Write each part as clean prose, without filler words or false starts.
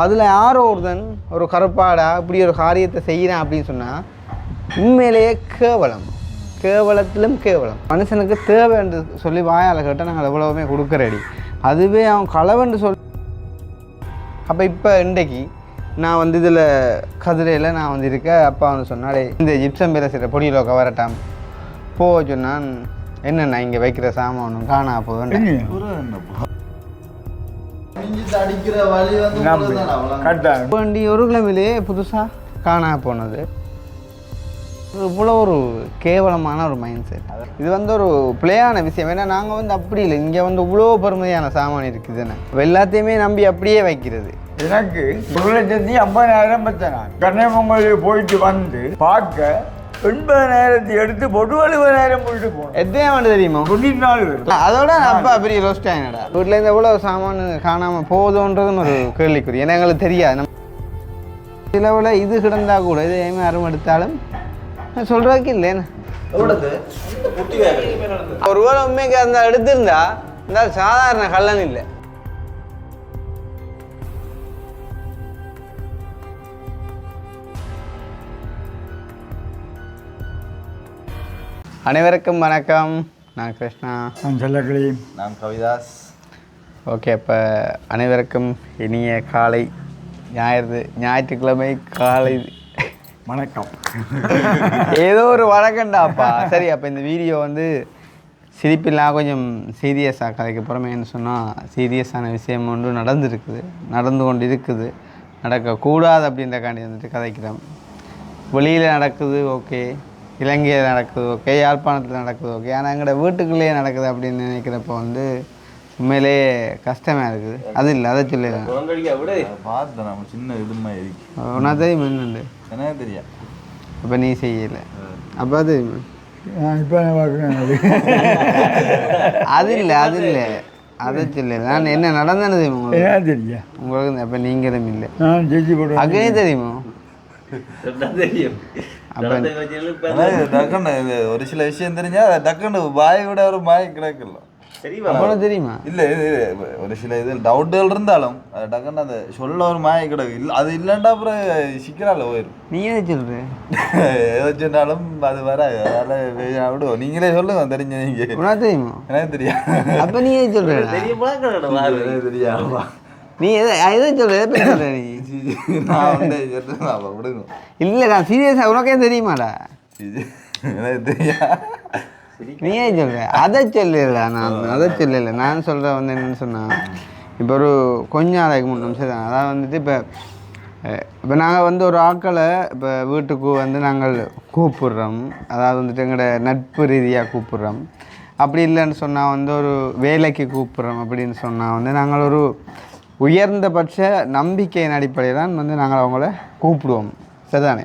அதில் யாரோ ஒருத்தன் ஒரு கருப்பாடா இப்படி ஒரு காரியத்தை செய்கிறான் அப்படின்னு சொன்னால் உண்மையிலேயே கேவலம், கேவலத்திலும் கேவலம். மனுஷனுக்கு தேவை என்று சொல்லி வாயால் கேட்டால் நாங்கள் எவ்வளவுமே கொடுக்குறடி, அதுவே அவன் களவென்று சொல்லி. அப்போ இப்போ இன்றைக்கு நான் வந்து இதில் கதிரையில் நான் வந்து இருக்க அப்பா வந்து சொன்னாலே இந்த ஜிப்சம் பேர செய்கிற பொடியில் கவரட்டாம் போக சொன்னான். என்னென்ன இங்கே வைக்கிற சாமானும் காணா போதும் வண்டி ஒரு கிழமையிலேயே புதுசாக காணா போனது. இவ்வளோ ஒரு கேவலமான ஒரு மைண்ட் செட். இது வந்து ஒரு பிளேயான விஷயம். ஏன்னா நாங்கள் வந்து அப்படி இல்லை, இங்கே வந்து இவ்வளோ பெருமையான சாமான் இருக்குதுன்னு எல்லாத்தையுமே நம்பி அப்படியே வைக்கிறது. எனக்கு 1,50,000 பத்தனா கன்னியாகுமரி போயிட்டு வந்து பார்க்க 80,000 எடுத்து போட்டு 70,000 போயிட்டு போனோம். எத்தனை ஆண்டு தெரியுமா? 94 பேர். அதோட அப்பா பெரிய ரோஸ்ட் ஆகினடா. வீட்டில் இருந்து எவ்வளோ சாமான் காணாமல் போகுதுன்றதுன்னு ஒரு கேள்விக்குறி. ஏன்னா எங்களுக்கு தெரியாது. சிலவில் இது கிடந்தா கூட இது ஏமே அருமை எடுத்தாலும் சொல்கிறதுக்கு இல்லைன்னு ஒரு வேளை உண்மைக்கு அந்த எடுத்திருந்தா இந்த சாதாரண கல்லன் இல்லை. அனைவருக்கும் வணக்கம். நான் கிருஷ்ணா. நான் செல்லக்கிளி. நான் கவிதாஸ். ஓகே, இப்போ அனைவருக்கும் இனிய காலை ஞாயிற்றுக்கிழமை காலை வணக்கம். ஏதோ ஒரு வழக்கண்டாப்பா. சரி, அப்போ இந்த வீடியோ வந்து சிரிப்பில்லாம் கொஞ்சம் சீரியஸாக கதைக்கு புறமேன்னு சொன்னால் சீரியஸான விஷயம் ஒன்று நடந்து கொண்டு இருக்குது, நடக்கக்கூடாது அப்படின்றக்காண்டி வந்துட்டு கதைக்கிறோம். வெளியில் நடக்குது ஓகே, இலங்கையில் நடக்குது ஓகே, யாழ்ப்பாணத்தில் நடக்குது ஓகே, ஆனால் எங்களோட வீட்டுக்குள்ளேயே நடக்குது அப்படின்னு நினைக்கிறப்போ வந்து உண்மையிலே கஷ்டமாக இருக்குது. அது இல்லை, அதை சொல்லிடுறேன். பார்த்தேன் நம்ம சின்ன இதுமா இருக்கு. ஒன்றா தெரியும் என்னண்டு எனக்கு தெரியும். அப்போ நீ செய்யலை, அப்போ அது இப்போ அது இல்லை அதை சொல்லலை. நான் என்ன நடந்தது தெரியுமா உங்களுக்கு? தெரியும் உங்களுக்கு. அப்போ நீங்களும் இல்லை. நான் ஜெயிச்சு போட்டு அக்னி தெரியுமா? டக்குன்னு ஒரு சில விஷயம் தெரிஞ்சா டக்குன்னு பாய் விட ஒரு பாய் கிடைக்கல. தெரியுமா? இல்ல ஒரு சில இது டவுட்டுகள் இருந்தாலும் டக்குன்னு அந்த சொல்ல ஒரு மாய கிடைக்கும். இல்லை அது இல்லைண்டா அப்புறம் சிக்கலால போயிடும். நீ எதை சொல்ற? எதை சொன்னாலும் அது வராது. அதனால விடுவோம். நீங்களே சொல்லுங்க தெரிஞ்ச. நீங்க தெரியுமா? எனக்கு தெரியும். அப்ப நீ எது சொல்ற? தெரியாமா? நீ எதை சொல்ற? நீ நான் விடுங்க. இல்லை, நான் சீரியஸா உனக்கே தெரியுமாடா? எனக்கு தெரியா. நீ ஏன் சொல்ற? அதை சொல்லல, நான் அதை சொல்லலை. நான் சொல்கிறேன் வந்து என்னென்னு சொன்னால், இப்போ ஒரு கொஞ்ச நாளைக்கு முன்னும் சரி, அதாவது வந்துட்டு இப்போ நாங்கள் வந்து ஒரு ஆட்களை இப்போ வீட்டுக்கு வந்து நாங்கள் கூப்பிடுறோம். அதாவது வந்துட்டு எங்களோட நட்பு ரீதியாக கூப்பிடுறோம். அப்படி இல்லைன்னு சொன்னால் வந்து ஒரு வேலைக்கு கூப்பிட்றோம். அப்படின்னு சொன்னால் வந்து நாங்கள் ஒரு உயர்ந்தபட்ச நம்பிக்கையின் அடிப்படையில் தான் வந்து நாங்கள் அவங்கள கூப்பிடுவோம். சரிதானே?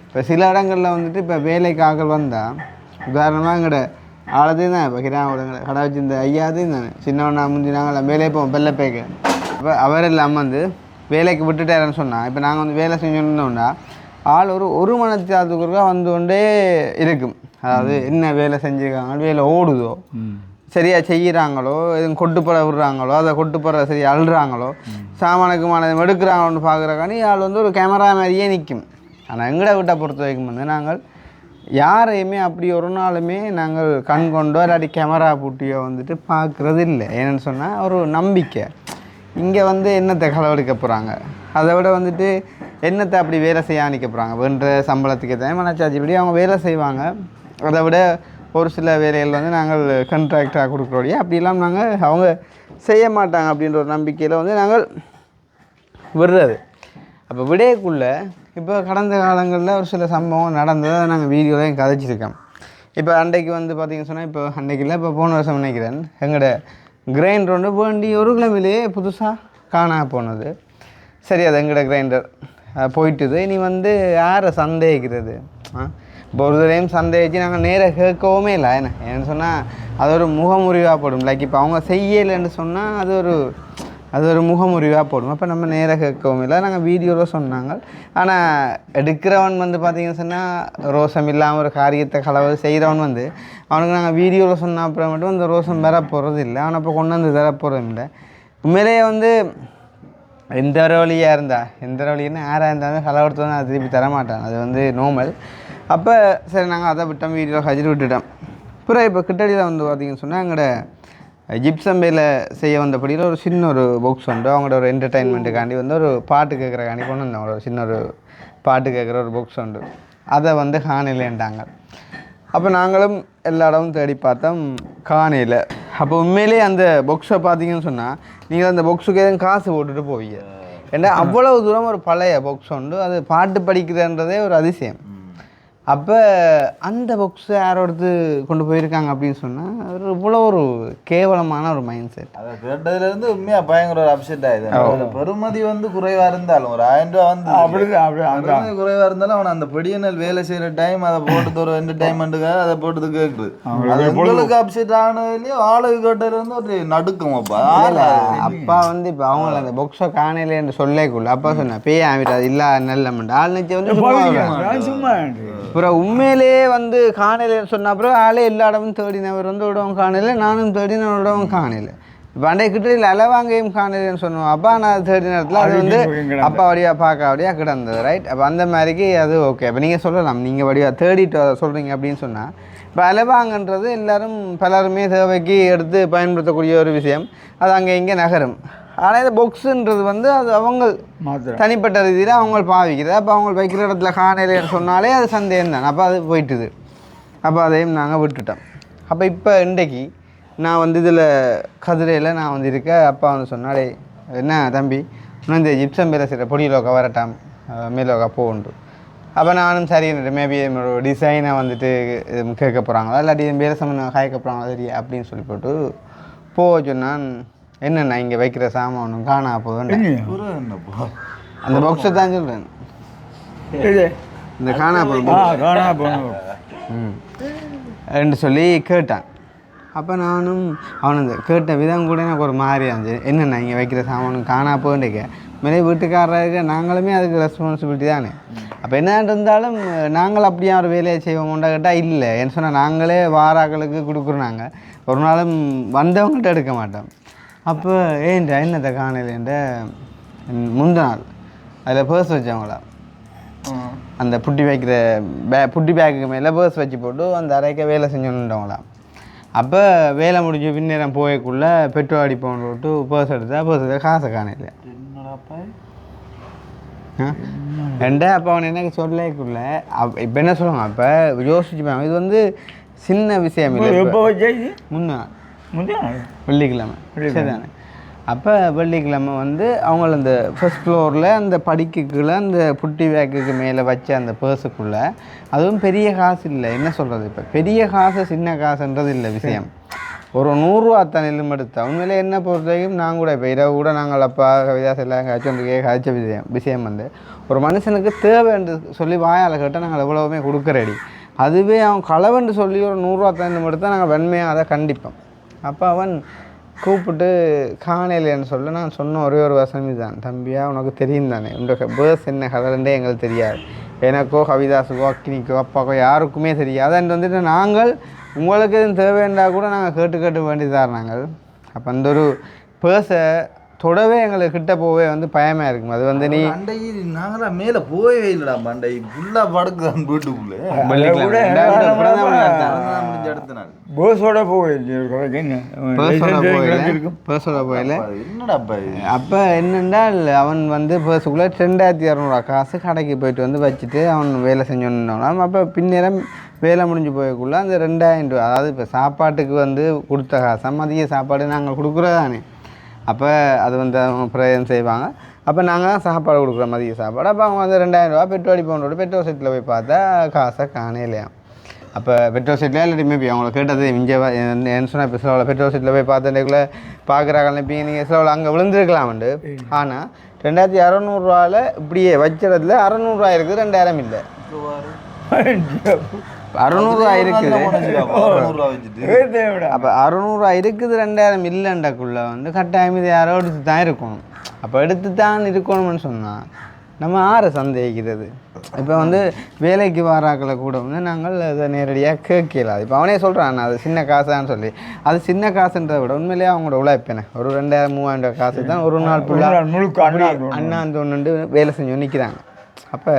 இப்போ சில இடங்களில் வந்துட்டு இப்போ வேலைக்கு ஆக்கள் வந்தால், உதாரணமாக எங்களோட ஆளத்தையும் தான் இப்போ கிராமங்கள கடை வச்சிருந்த ஐயாதையும் தானே சின்னவனா முந்தி நாங்கள் வேலையை போவோம் பெல்லப்பேக்க. இப்போ அவர் இல்லாமல் வந்து வேலைக்கு விட்டுட்டாருன்னு சொன்னால், இப்போ நாங்கள் வந்து வேலை செஞ்சோன்னா ஆள் ஒரு மணித்தியாலத்துக்குறா வந்து கொண்டே இருக்கும். அதாவது என்ன வேலை செஞ்சுருக்காங்க, வேலை ஓடுதோ, சரியாக செய்கிறாங்களோ, எதுவும் கொட்டுப்பட விடுறாங்களோ, அதை கொட்டுப்பட சரியாக அழுறாங்களோ, சாமானுக்கு மானதை எடுக்கிறாங்களோன்னு பார்க்குறக்காண்டி ஆள் வந்து ஒரு கேமரா மாதிரியே நிற்கும். ஆனால் எங்கட வீட்டை பொறுத்த வரைக்கும் வந்து நாங்கள் யாரையுமே அப்படி ஒரு நாளுமே நாங்கள் கண் கொண்டோ இல்லாட்டி கேமரா பூட்டியோ வந்துட்டு பார்க்குறது இல்லை. ஏன்னு சொன்னால் ஒரு நம்பிக்கை. இங்கே வந்து என்னத்தை களவெடுக்க போகிறாங்க, அதை விட வந்துட்டு என்னத்தை அப்படி வேலை செய்ய அணிக்க போகிறாங்க. வேண்ட சம்பளத்துக்கு தான் மனச்சாட்சிப்படி அவங்க வேலை செய்வாங்க. அதை விட ஒரு சில வேலைகள் வந்து நாங்கள் கண்ட்ராக்டாக கொடுக்குறோடைய அப்படிலாம் நாங்கள் அவங்க செய்ய மாட்டாங்க அப்படின்ற ஒரு நம்பிக்கையில் வந்து நாங்கள் விடுறது. அப்போ விடையக்குள்ளே இப்போ கடந்த காலங்களில் ஒரு சில சம்பவம் நடந்ததை நாங்கள் வீடியோவில் கதைச்சிருக்கோம். இப்போ அன்றைக்கு வந்து பார்த்திங்கன்னு சொன்னால், இப்போ அன்றைக்கில் இப்போ போன வருஷம் நினைக்கிறேன் எங்களோட கிரைண்டர் ஒன்று வேண்டி ஒரு கிழமையிலேயே புதுசாக காணா போனது. சரி, அது எங்களோட கிரைண்டர் போயிட்டுது. இனி வந்து யாரை சந்தேகிக்கிறது? இப்போ ஒரு தடையும் சந்தேகிச்சு நாங்கள் நேராக கேட்கவுமே இல்லை. ஏன்னு சொன்னால் அது ஒரு முகமுறிவாக போடும். லைக் இப்போ அவங்க செய்யலைன்னு சொன்னால் அது ஒரு முகமுறிவாக போடும். அப்போ நம்ம நேராக கேட்கவும் இல்லை. நாங்கள் வீடியோவில் சொன்னாங்க. ஆனால் எடுக்கிறவன் வந்து பார்த்திங்கன்னு சொன்னால் ரோசம் இல்லாமல் ஒரு காரியத்தை களவு செய்கிறவன் வந்து அவனுக்கு நாங்கள் வீடியோவில் சொன்ன அப்புறம் மட்டும் அந்த ரோசம் வேற போகிறது இல்லை. அவனை இப்போ கொண்டு வந்து தர போகிறதும் இல்லை. உண்மையிலேயே வந்து எந்த ஒரு வழியாக எந்த ஒரு வழின்னா யாராக இருந்தாலும் கலவரத்தை நான் திருப்பி தரமாட்டேன், அது வந்து நார்மல். அப்போ சரி நாங்கள் அதை விட்டோம், வீடியோ ஹஜில் விட்டுட்டோம். அப்புறம் இப்போ கிட்டடியில் வந்து பார்த்தீங்கன்னு சொன்னால் எங்களோட ஜிப்சம் வேலை செய்ய வந்தபடியில் ஒரு சின்ன ஒரு பாக்ஸ் உண்டு. அவங்களோட ஒரு என்டர்டைன்மெண்ட்டுக்காண்டி வந்து ஒரு பாட்டு கேட்குறக்காண்டி கொண்டு வந்தோம். ஒரு சின்ன ஒரு பாட்டு கேட்குற ஒரு பாக்ஸ் உண்டு. அதை வந்து காணலைன்ட்டாங்க. அப்போ நாங்களும் எல்லா இடமும் தேடி பார்த்தோம், காணையில். அப்போ உண்மையிலேயே அந்த பாக்ஸை பார்த்தீங்கன்னு சொன்னால் நீங்கள் அந்த பாக்ஸுக்கு எதுவும் காசு போட்டுட்டு போவீங்க. ஏன்னா அவ்வளவு தூரம் ஒரு பழைய பாக்ஸ் உண்டு, அது பாட்டு படிக்கிறன்றதே ஒரு அதிசயம். அப்போ அந்த பாக்ஸை யாரோடது கொண்டு போயிருக்காங்க அப்படின்னு சொன்னால் ஒரு இவ்வளோ ஒரு கேவலமான ஒரு மைண்ட் செட். அதை கேட்டதுலேருந்து உண்மையாக பயங்கர ஒரு அப்செட் ஆகுது. பெருமதி வந்து குறைவாக இருந்தாலும் ஒரு 1000 ரூபா வந்து அப்படி குறைவாக இருந்தாலும் அவனை அந்த பெடியனல் வேலை செய்கிற டைம் அதை போட்டது ஒரு என்டர்டைன்மெண்ட்டுக்காக அதை போட்டது கேட்குது. உங்களுக்கு அப்செட் ஆனதுலேயே ஆளுக்கு கேட்டதுலேருந்து ஒரு நடுக்கம். அப்பா வந்து இப்போ அவங்கள அந்த பாக்ஸை காணையில என்று சொல்லேக்குள்ள அப்பா சொன்னேன் பேய் ஆகிட்டாது இல்லை நல்ல ஆள் நிச்சயம் வந்து சும்மா. அப்புறம் உண்மையிலேயே வந்து காணையில் சொன்ன அப்புறம் ஆளே எல்லா இடமும் தேடினவர் வந்து விடவும் காணையில், நானும் தேடின விடவும் காணையில். இப்போ அண்டை கிட்ட அளவாங்கையும் காணையில்னு சொன்னோம். அப்பா நான் தேடின இடத்துல அது வந்து அப்பா வழியாக பார்க்க வழியாக கிடந்தது, ரைட். அப்போ அந்த மாதிரிக்கு அது ஓகே. அப்போ நீங்கள் சொல்லலாம், நீங்கள் வழியாக தேடிட்டு சொல்கிறீங்க அப்படின்னு சொன்னால் இப்போ அலவாங்கன்றது எல்லோரும் பலருமே தேவைக்கு எடுத்து பயன்படுத்தக்கூடிய ஒரு விஷயம். அது அங்கே இங்கே நகரும். ஆனால் இந்த பாக்ஸுன்றது வந்து அது அவங்க தனிப்பட்ட ரீதியில் அவங்க பாவிக்கிறது. அப்போ அவங்க வைக்கிற இடத்துல காணையிலன்னு சொன்னாலே அது சந்தேகம் தான். அப்போ அது போயிட்டுது. அப்போ அதையும் நாங்கள் விட்டுட்டோம். அப்போ இப்போ இன்றைக்கு நான் வந்து இதில் கதிரையில் நான் வந்து இருக்க. அப்பா வந்து சொன்னாலே என்ன தம்பி இன்னும் இந்த ஜிப்சம் வேலை செய்கிற பொடியிலோக்கா வரட்டாம் மேலோக்கா போகுண்டு. அப்போ நானும் சரி மேபி ஒரு டிசைனை வந்துட்டு கேட்க போகிறாங்களா இல்லாட்டி வேலை சம்மந்தம் காய்க்க போகிறாங்களா சரி அப்படின்னு சொல்லி போட்டு போக சொன்னான். என்னண்ணா இங்கே வைக்கிற சாமான் ஒன்றும் காணா போதும் அந்த பாக்ஸை தான் சொல்கிறேன். இந்த காணா போதும் ரெண்டு சொல்லி கேட்டான். அப்போ நானும் அவனு கேட்ட விதம் கூட எனக்கு ஒரு மாதிரி இருந்துச்சு. என்னண்ணா இங்கே வைக்கிற சாமானும் காணா போகுதுக்க மேலே வீட்டுக்காரருக்கு நாங்களுமே அதுக்கு ரெஸ்பான்சிபிலிட்டி தானே. அப்போ என்ன இருந்தாலும் நாங்கள் அப்படியே ஒரு வேலையை செய்வோம்டா கேட்டால் இல்லை என்ன சொன்னால் நாங்களே வாராக்களுக்கு கொடுக்குறோம். நாங்கள் ஒரு நாளும் வந்தவங்கள்ட்ட எடுக்க மாட்டோம். அப்போ ஏன்டா என்னத்தை காணையிலேண்ட முந்த நாள் அதில் பர்ஸ் வச்சவங்களா அந்த புட்டி வைக்கிற புட்டி பேக்குக்கு மேலே பர்ஸ் வச்சு போட்டு அந்த அரைக்க வேலை செஞ்சோன்னுட்டவங்களாம். அப்போ வேலை முடிஞ்சு பின்னேரம் போயக்குள்ளே பெட்ரோல் அடிப்போன்னு விட்டு பர்ஸ் எடுத்தால் பர்ஸில் காசை காணையில் ரெண்டா. அப்போ அவன் எனக்கு சொல்லக்குள்ள இப்போ என்ன சொல்லுவாங்க அப்போ யோசிச்சுப்பாங்க. இது வந்து சின்ன விஷயம் இல்லை. முன்னாள் வெள்ளிக்கிழமை சரிதானே. அப்போ வெள்ளிக்கிழமை வந்து அவங்கள அந்த ஃபர்ஸ்ட் ஃப்ளோரில் அந்த படிக்குள்ளே அந்த புட்டி பேக்குக்கு மேலே வச்ச அந்த பர்ஸுக்குள்ளே அதுவும் பெரிய காசு இல்லை. என்ன சொல்கிறது இப்போ பெரிய காசு சின்ன காசுன்றது இல்லை விஷயம். ஒரு 100 ரூபா தண்ணிலும் எடுத்தா உண்மையிலே என்ன பொறுத்த வரைக்கும் நாங்கள் கூட இப்போ இரவு கூட நாங்கள் அப்பா கவிதாஸ் எல்லாம் காய்ச்ச விஷயம் வந்து ஒரு மனுஷனுக்கு தேவை என்று சொல்லி வாயால் கேட்டால் நாங்கள் எவ்வளவுமே கொடுக்க ரெடி. அதுவே அவன் களவென்று சொல்லி ஒரு 100 ரூபா தண்ணிலும் எடுத்தால் நாங்கள் வெண்மையாக அதை கண்டிப்போம். அப்போ அவன் கூப்பிட்டு காணையிலேன்னு சொல்ல நான் சொன்ன ஒரே ஒரு வசனம் இதுதான். தம்பியா உனக்கு தெரியும் தானே உங்கள் பேர்ஸ் என்ன கலருண்டே எங்களுக்கு தெரியாது. எனக்கோ கவிதாஸுக்கோ அக்கினிக்கோ அப்பாக்கோ யாருக்குமே தெரியாது. அது வந்துட்டு நாங்கள் உங்களுக்கு எதுவும் தேவைண்டா கூட நாங்கள் கேட்டு வேண்டியதாக நாங்கள். அப்போ அந்த ஒரு பேர்ஸை தொடவே எங்களுக்கு கிட்ட போவே வந்து பயமாக இருக்கும். அது வந்து நீ அண்டை நாங்களாம் மேலே போயவே இல்லைடா அண்டை ஃபுல்லாக படுக்குதான் வீட்டுக்குள்ளே பேர்ஸோட போகல. என்னடா அப்போ என்னென்றால் அவன் வந்து பேர்ஸுக்குள்ளே 2600 காசு கடைக்கு போயிட்டு வந்து வச்சுட்டு அவன் வேலை செஞ்சோன்னாலும் அப்போ பின்னேரம் வேலை முடிஞ்சு போயக்குள்ளே அந்த 2000 ரூபா அதாவது இப்போ சாப்பாட்டுக்கு வந்து கொடுத்த காசு மதிய சாப்பாடு நாங்கள் கொடுக்குறதானே. அப்போ அது வந்து அவங்க பிரயோஜனம் செய்வாங்க. அப்போ நாங்கள் தான் சாப்பாடு கொடுக்குறோம் மதிய சாப்பாடு. அப்போ அவங்க வந்து 2000 ரூபா பெட்ரோல் அடிப்போம். பெட்ரோல் செட்டில் போய் பார்த்தா காசை காணையிலையா. அப்போ பெட்ரோல் செட்டில் இல்லாட்டி மேபி அவங்கள கேட்டது இங்கே என்ன சொன்னால் இப்போ சிலவில் பெட்ரோல் செட்டில் போய் பார்த்தேக்குள்ளே பார்க்குறாங்க இப்போ நீங்கள் சிலவில் அங்கே விழுந்துருக்கலாம்ண்டு. ஆனால் 2600 ரூபாவில் இப்படியே வச்ச இடத்துல 600 ரூபா இருக்குது, 2000 இல்லை. 600 ரூபா இருக்குது. அப்போ 600 ரூபா இருக்குது, 2000 இல்லைண்டக்குள்ளே வந்து கட்டாயம் இது யாரோ எடுத்து தான் இருக்கணும். அப்போ எடுத்து தான் இருக்கணும்னு சொன்னால் நம்ம ஆறு சந்தேகிக்கிறது. இப்போ வந்து வேலைக்கு வாராக்களை கூட வந்து நாங்கள் அதை நேரடியாக கேட்கலாம். இப்போ அவனே சொல்கிறான் அது சின்ன காசான்னு சொல்லி. அது சின்ன காசுன்றதை விட உண்மையிலேயே அவங்களோட உழைப்பேனே ஒரு 2000-3000 காசு தான் ஒரு நாள் ஃபுல்லாக அண்ணாந்து ஒன்று வேலை செஞ்சு நிற்கிறாங்க. அப்போ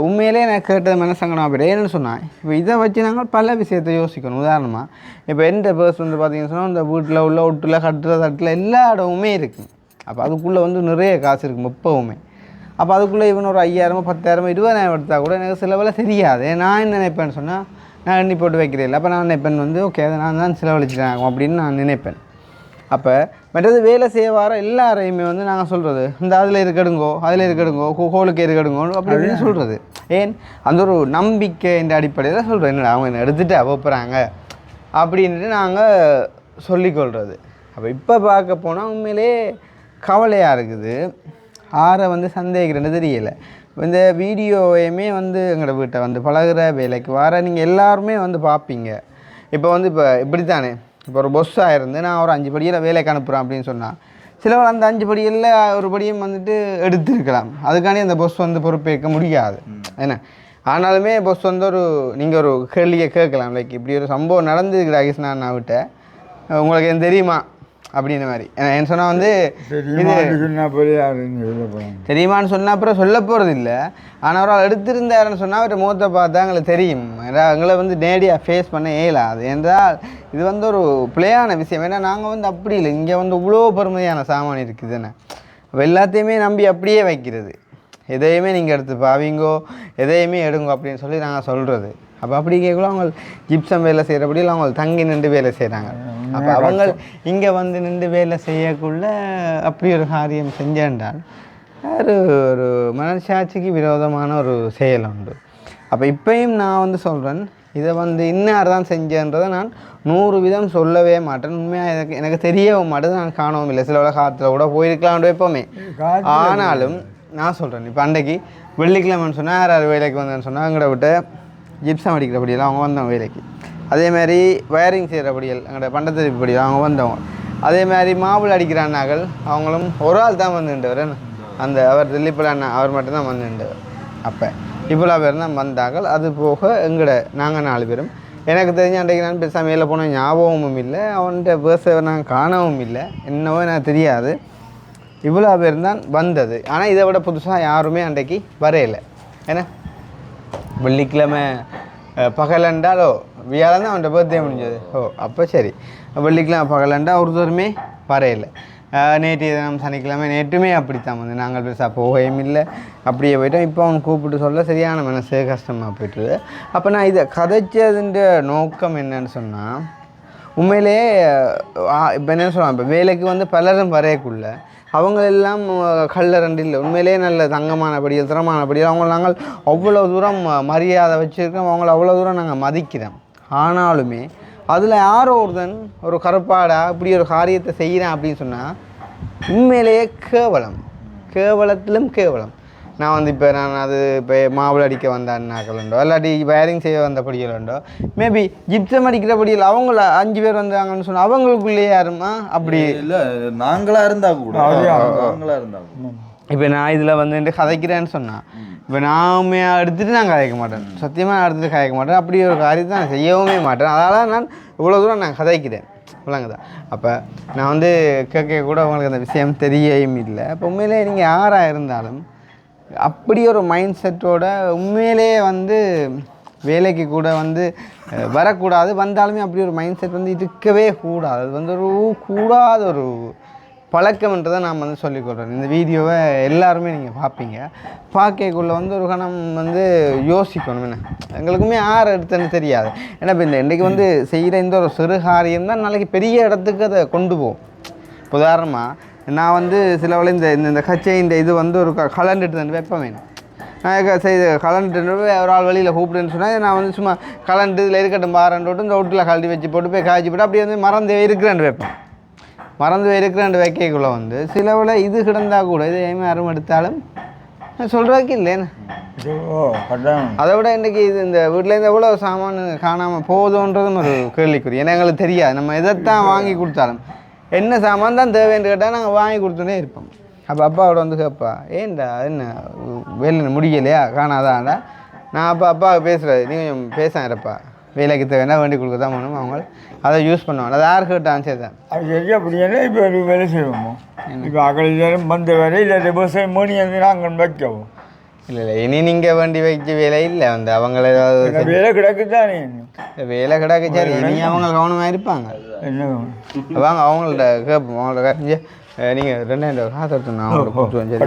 உண்மையிலே நான் கேட்டது மனசங்கடம் போய்ட்டு ஏன்னு சொன்னால் இப்போ இதை வச்சு நாங்கள் பல விஷயத்தை யோசிக்கணும். உதாரணமாக இப்போ எந்த பர்ஸ் வந்து பார்த்தீங்கன்னு சொன்னால் இந்த வீட்டில் உள்ள ஒட்டில் கட்டுற தட்டில் எல்லா இடமுமே இருக்குது. அப்போ அதுக்குள்ளே வந்து நிறைய காசு இருக்கும் எப்போவுமே. அப்போ அதுக்குள்ளே இவன் ஒரு 5000 10,000 20,000 எடுத்தால் கூட எனக்கு செலவில் தெரியாது. நான் என்ன நினைப்பேன்னு சொன்னால் நான் எண்ணி போட்டு வைக்கிறேன் இல்லை. அப்போ நான் நினைப்பேன் வந்து ஓகே அதை நான் தான் செலவழிச்சிட்டேன் அப்படின்னு நான் நினைப்பேன். அப்போ மற்றது வேலை செய்ய வர எல்லாரையுமே வந்து நாங்கள் சொல்கிறது இந்த அதில் இருக்கடுங்கோ அதில் இருக்கடுங்கோ கோலுக்கு இருக்கடுங்கோ அப்படின்னு சொல்கிறது. ஏன் அந்த ஒரு நம்பிக்கை இந்த அடிப்படையில் சொல்கிறோம். என்னடா அவங்க என்ன எடுத்துகிட்டு போகிறாங்க அப்படின்ட்டு நாங்கள் சொல்லிக்கொள்கிறது. அப்போ இப்போ பார்க்க போனால் உண்மையிலே கவலையாக இருக்குது. ஆரை வந்து சந்தேகிக்கிறது தெரியலை. இந்த வீடியோவையுமே வந்து எங்களோட வீட்டை வந்து பழகிற வேலைக்கு வர நீங்கள் எல்லாருமே வந்து பார்ப்பீங்க. இப்போ வந்து இப்போ இப்படி தானே இப்போ ஒரு பொஸ்ஸாக இருந்து நான் ஒரு 5 படியில் வேலைக்கு அனுப்புகிறேன் அப்படின்னு சொன்னால் சிலவர் அந்த 5 படியில் ஒரு படியும் வந்துட்டு எடுத்துருக்கலாம். அதுக்காண்டி அந்த பொஸ் வந்து பொறுப்பேற்க முடியாது என்ன. ஆனாலுமே பொஸ் வந்து ஒரு நீங்கள் ஒரு கேள்வியை கேட்கலாம் லைக் இப்படி ஒரு சம்பவம் நடந்துருக்குற கிருஷ்ணா நான் விட்ட உங்களுக்கு என்ன தெரியுமா அப்படின்ற மாதிரி. என்ன சொன்னால் வந்து தெரியுமான்னு சொன்னால் அப்புறம் சொல்ல போகிறது இல்லை. ஆனால் அவரால் எடுத்திருந்தாருன்னு சொன்னால் அவரை முகத்தை பார்த்தா எங்களுக்கு தெரியும். எங்களை வந்து நேரடியாக ஃபேஸ் பண்ண இயலாது. என்றால் இது வந்து ஒரு பிள்ளையான விஷயம். ஏன்னா நாங்கள் வந்து அப்படி இல்லை. இங்கே வந்து இவ்வளோ பெருமையான சாமான் இருக்குதுன்னு அப்போ எல்லாத்தையுமே நம்பி அப்படியே வைக்கிறது. எதையுமே நீங்கள் எடுத்து பாவீங்கோ எதையுமே எடுங்கோ அப்படின்னு சொல்லி நாங்கள் சொல்கிறது. அப்போ அப்படி கேட்கலாம் அவங்க ஜிப்சம் வேலை செய்கிறபடியில் அவங்க தங்கி நின்று வேலை செய்கிறாங்க. அப்போ அவங்க இங்கே வந்து நின்று வேலை செய்யக்குள்ள அப்படி ஒரு காரியம் செஞ்சால் ஒரு மனசாட்சிக்கு விரோதமான ஒரு செயல் உண்டு. அப்போ இப்போயும் நான் வந்து சொல்கிறேன் இதை வந்து இன்னார் தான் செஞ்சேன்றதை நான் 100% சொல்லவே மாட்டேன். உண்மையாக எனக்கு தெரியவும் மாட்டேது. நான் காணவும் இல்லை. சில காலத்தில் கூட போயிருக்கலாம்னு எப்போவுமே. ஆனாலும் நான் சொல்கிறேன் இப்போ அன்றைக்கு வெள்ளிக்கிழமைன்னு சொன்னால் யார் வேலைக்கு வந்தேன்னு சொன்னால் எங்கள்கிட்ட விட்டு ஜிப்சம் அடிக்கிறபடியெல்லாம் அவங்க வந்தவங்க வேலைக்கு. அதேமாதிரி வயரிங் செய்கிறபடியல் எங்களோட பண்டத்தறிப்படியில் அவங்க வந்தவங்க. அதேமாதிரி மாவுள் அடிக்கிற அண்ணாக்கள் அவங்களும் ஒரு ஆள் தான் வந்துட்டவர். அந்த அவர் தில்லிப்பில் அண்ணா அவர் மட்டும்தான் வந்துட்டவர். அப்போ இவ்வளோ பேர் தான் வந்தார்கள். அது போக நாங்கள் 4 பேரும் எனக்கு தெரிஞ்ச அன்றைக்கு நான் பெருசாக மேலே போன ஞாபகமும் இல்லை. அவன்கிட்ட பேச நான் காணவும் இல்லை. என்னவோ எனக்கு தெரியாது. இவ்வளோ பேர் தான் வந்தது. ஆனால் இதை விட புதுசாக யாருமே அன்றைக்கு வரையலை. ஏன்னா வெள்ளிக்கிழமை பகலண்டாலோ வியாழன் தான் அவன்கிட்ட பர்த்டே முடிஞ்சது. அப்போ சரி வெள்ளிக்கிழமை பகலண்டா ஒருத்தருமே வரையில்லை. நேற்று தினம் சனிக்கிழமை நேற்றுமே அப்படித்தான் வந்து நாங்கள் பெருசாக போகவும் இல்லை. அப்படியே போயிட்டோம். இப்போ அவன் கூப்பிட்டு சொல்ல சரியான மனசு கஷ்டமாக போய்ட்டுது. அப்போ நான் இதை கதைச்சதுன்ற நோக்கம் என்னன்னு சொன்னால் உண்மையிலே இப்போ என்ன சொல்லுவான் இப்போ வேலைக்கு வந்து பலரும் வரையக்குள்ள அவங்க எல்லாம் கல்லறண்டு இல்லை. உண்மையிலே நல்ல தங்கமானபடியில் திறமானபடியில் அவங்க நாங்கள் அவ்வளோ தூரம் மரியாதை வச்சுருக்கோம். அவங்கள அவ்வளோ தூரம் நாங்கள் மதிக்கிறோம். ஆனாலுமே அதில் யாரோ ஒருத்தன் ஒரு கருப்பாடா இப்படி ஒரு காரியத்தை செய்கிறேன் அப்படின்னு சொன்னால் உண்மையிலேயே கேவலத்திலும் கேவலம். நான் வந்து இப்போ இப்போ மாவுள் அடிக்க வந்தான்னாக்களுண்டோ இல்லாட்டி வயரிங் செய்ய வந்தபடிகளுண்டோ மேபி ஜிப்சம் அடிக்கிறபடியில் அவங்கள 5 பேர் வந்தாங்கன்னு சொன்னால் அவங்களுக்குள்ளேயே யாருமா அப்படி இல்லை நாங்களாக இருந்தால் கூட அவங்களாக இருந்தாங்க. இப்போ நான் இதில் வந்து கதைக்கிறேன்னு சொன்னால் இப்போ நான் எடுத்துகிட்டு நான் கதைக்க மாட்டேன். சத்தியமாக நான் எடுத்துகிட்டு கதைக்க மாட்டேன். அப்படி ஒரு காரியத்தை நான் செய்யவுமே மாட்டேன். அதனால் நான் இவ்வளோ தூரம் நான் கதைக்கிறேன். விளங்குதா? அப்போ நான் வந்து கேட்க கூட உங்களுக்கு அந்த விஷயம் தெரியவும் இல்லை. அப்போ உண்மையிலே நீங்கள் யாராக இருந்தாலும் அப்படி ஒரு மைண்ட் செட்டோட உண்மையிலே வந்து வேலைக்கு கூட வந்து வரக்கூடாது. வந்தாலுமே அப்படி ஒரு மைண்ட் செட் வந்து இருக்கவே கூடாது. அது வந்து ஒரு கூடாத ஒரு பழக்கம்ன்றதை நான் வந்து சொல்லிக்கொள்கிறேன். இந்த வீடியோவை எல்லாருமே நீங்கள் பார்ப்பீங்க. பார்க்கக்குள்ளே வந்து ஒரு கணம் வந்து யோசிக்கணும். என்ன எங்களுக்குமே யார் எடுத்துன்னு தெரியாது. ஏன்னா இப்போ இன்றைக்கு வந்து செய்கிற இந்த ஒரு சிறு காரியம் தான் நாளைக்கு பெரிய இடத்துக்கு அதை கொண்டு போகும். உதாரணமாக நான் வந்து சில வேளை இந்த கச்சை இந்த இது வந்து ஒரு கலண்டுட்டு தான் வைப்பேன் வேணும். நான் செய்து கலண்டு ஒரு ஆள் வழியில் கூப்பிடுன்னு சொன்னால் நான் வந்து சும்மா கலண்டு இதில் இருக்கட்டும் பாருன்னு போட்டு இந்த வீட்டில் கழட்டி வச்சு போட்டு போய் காய்ச்சி போட்டு அப்படியே வந்து மறந்து இருக்கிறேன் வைப்பேன். மறந்து இருக்கிறேன் வைக்கக்குள்ளே வந்து சில வேளை இது கிடந்தால் கூட இது ஏமே யாரும் எடுத்தாலும் சொல்கிறதுக்கு இல்லைன்னு. அதை விட இன்றைக்கி இது இந்த வீட்டிலேருந்து எவ்வளோ சாமான் காணாமல் போகுதுன்றதும் ஒரு கேள்விக்குறி. ஏன்னா எங்களுக்கு தெரியாது. நம்ம எதைத்தான் வாங்கி கொடுத்தாலும் என்ன சாமான் தான் தேவைன்னு கேட்டால் நாங்கள் வாங்கி கொடுத்துட்டே இருப்போம். அப்போ அப்பாவோட வந்து கேட்பா ஏன்டா என்ன வேலை முடியலையா காணாதான்டா நான் அப்போ அப்பாவுக்கு பேசுகிறது நீ கொஞ்சம் பேசாங்கப்பா வேலைக்கு தேவைன்னா வேண்டி கொடுக்க தான் வேணும் அவங்க அதை யூஸ் பண்ணுவாங்க அது யார் கேட்டான் சரி தான் அது சரியா அப்படின்னா இப்போ ஒரு வேலை செய்வோமோ இப்போ அகலிலும் வந்த வேலை இல்லை விவசாயம் மணி வந்து நாங்கள் வைக்கவும் இல்லை இனி நீங்கள் வேண்டி வைக்க வேலை இல்லை வந்து அவங்கள ஏதாவது வேலை கிடக்கு தானே வேலை கிடக்கு சரி இனி அவங்க கவனமாக இருப்பாங்க என்ன வாங்க அவங்கள்ட்ட கேட்போம் அவங்கள்ட்ட கேட்டு நீங்கள் 2000 காசு எடுத்து நான் அவங்களை கொடுத்துருவேன் சரி